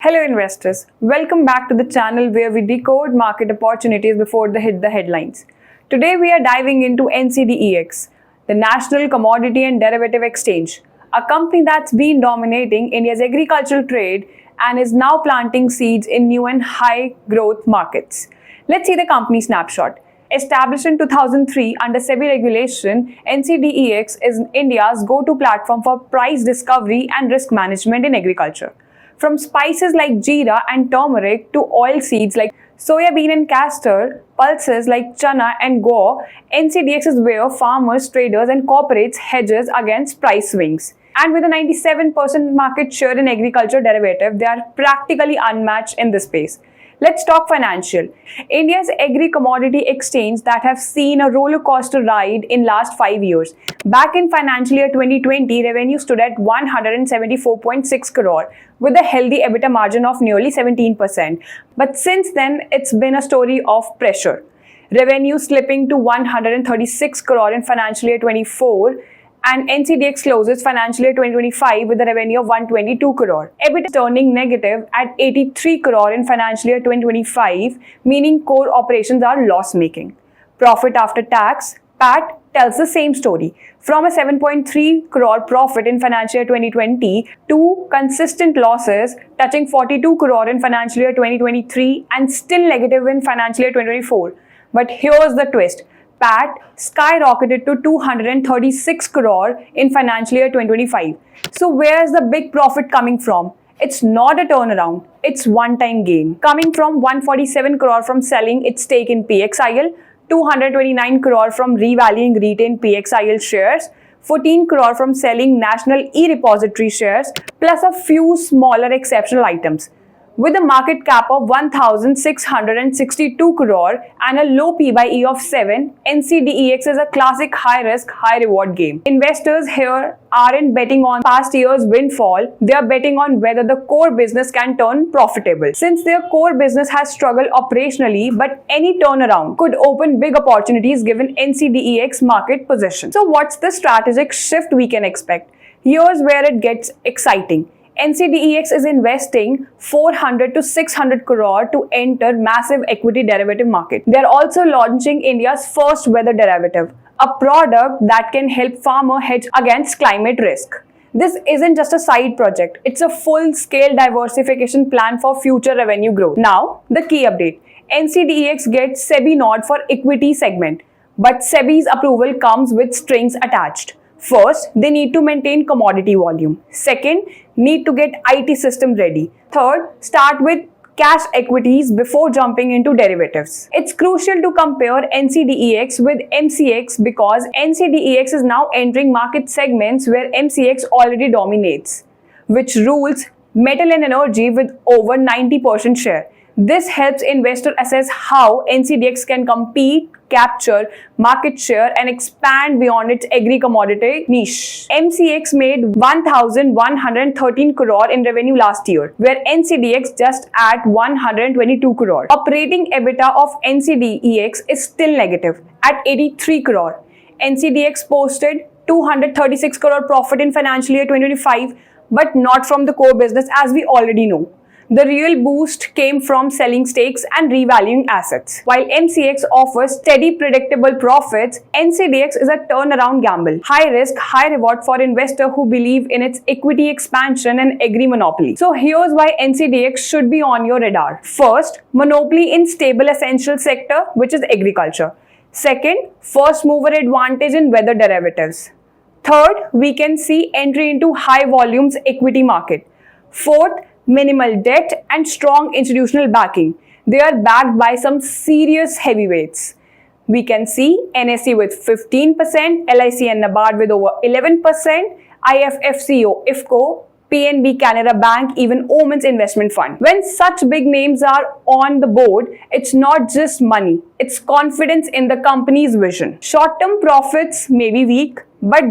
Hello investors, welcome back to the channel where we decode market opportunities before they hit the headlines. Today we are diving into NCDEX, the National Commodity and Derivative Exchange, a company that's been dominating India's agricultural trade and is now planting seeds in new and high growth markets. Let's see the company snapshot. Established in 2003 under SEBI regulation, NCDEX is India's go-to platform for price discovery and risk management in agriculture. From spices like jeera and turmeric to oil seeds like soya bean and castor, pulses like chana and go, NCDEX is where farmers, traders and corporates hedges against price swings. And with a 97% market share in agriculture derivative, they are practically unmatched in this space. Let's talk financial. India's agri-commodity exchange that have seen a roller coaster ride in last 5 years. Back in financial year 2020, revenue stood at 174.6 crore with a healthy EBITDA margin of nearly 17%. But since then, it's been a story of pressure. Revenue slipping to 136 crore in financial year 24. And NCDEX closes financial year 2025 with a revenue of 122 crore. EBITDA turning negative at 83 crore in financial year 2025, meaning core operations are loss-making. Profit after tax, PAT, tells the same story. From a 7.3 crore profit in financial year 2020 to consistent losses touching 42 crore in financial year 2023 and still negative in financial year 2024. But here's the twist. PAT skyrocketed to 236 crore in financial year 2025. So where's the big profit coming from? It's not a turnaround, it's one-time gain. Coming from 147 crore from selling its stake in PXIL, 229 crore from revaluing retained PXIL shares, 14 crore from selling National E-Repository shares, plus a few smaller exceptional items. With a market cap of 1,662 crore and a low P/E of 7, NCDEX is a classic high-risk, high-reward game. Investors here aren't betting on past year's windfall, they are betting on whether the core business can turn profitable. Since their core business has struggled operationally, but any turnaround could open big opportunities given NCDEX market position. So what's the strategic shift we can expect? Here's where it gets exciting. NCDEX is investing 400 to 600 crore to enter massive equity derivative market. They are also launching India's first weather derivative, a product that can help farmer hedge against climate risk. This isn't just a side project, it's a full-scale diversification plan for future revenue growth. Now, the key update. NCDEX gets SEBI nod for equity segment, but SEBI's approval comes with strings attached. First, they need to maintain commodity volume. Second, need to get IT system ready. Third, start with cash equities before jumping into derivatives. It's crucial to compare NCDEX with MCX because NCDEX is now entering market segments where MCX already dominates, which rules metal and energy with over 90% share. This helps investors assess how NCDEX can compete, capture market share and expand beyond its agri-commodity niche. MCX made 1,113 crore in revenue last year, where NCDEX just at 122 crore. Operating EBITDA of NCDEX is still negative at 83 crore. NCDEX posted 236 crore profit in financial year 2025, but not from the core business as we already know. The real boost came from selling stakes and revaluing assets. While MCX offers steady, predictable profits, NCDEX is a turnaround gamble. High risk, high reward for investors who believe in its equity expansion and agri-monopoly. So here's why NCDEX should be on your radar. First, monopoly in stable essential sector, which is agriculture. Second, first mover advantage in weather derivatives. Third, we can see entry into high volumes equity market. Fourth, minimal debt and strong institutional backing. They are backed by some serious heavyweights. We can see NSE with 15%, LIC and NABARD with over 11%, IFFCO, IFCO, PNB Canada Bank, even Oman's Investment Fund. When such big names are on the board, it's not just money, it's confidence in the company's vision. Short-term profits may be weak, but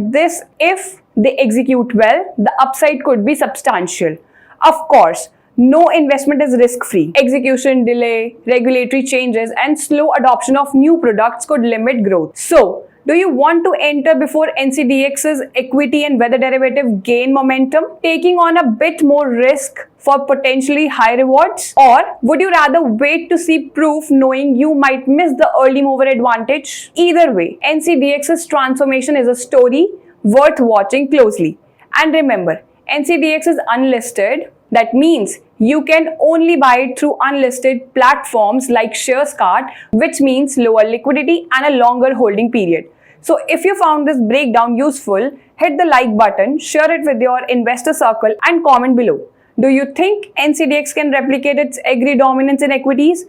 if they execute well, the upside could be substantial. Of course, no investment is risk-free. Execution delay, regulatory changes, and slow adoption of new products could limit growth. So, Do you want to enter before NCDEX's equity and weather derivative gain momentum, taking on a bit more risk for potentially high rewards? Or would you rather wait to see proof knowing you might miss the early mover advantage? Either way, NCDEX's transformation is a story worth watching closely. And remember, NCDEX is unlisted. That means you can only buy it through unlisted platforms like SharesCart, which means lower liquidity and a longer holding period. So if you found this breakdown useful, hit the like button, share it with your investor circle and comment below. Do you think NCDEX can replicate its agri dominance in equities?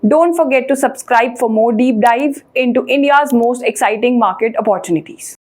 Don't forget to subscribe for more deep dive into India's most exciting market opportunities.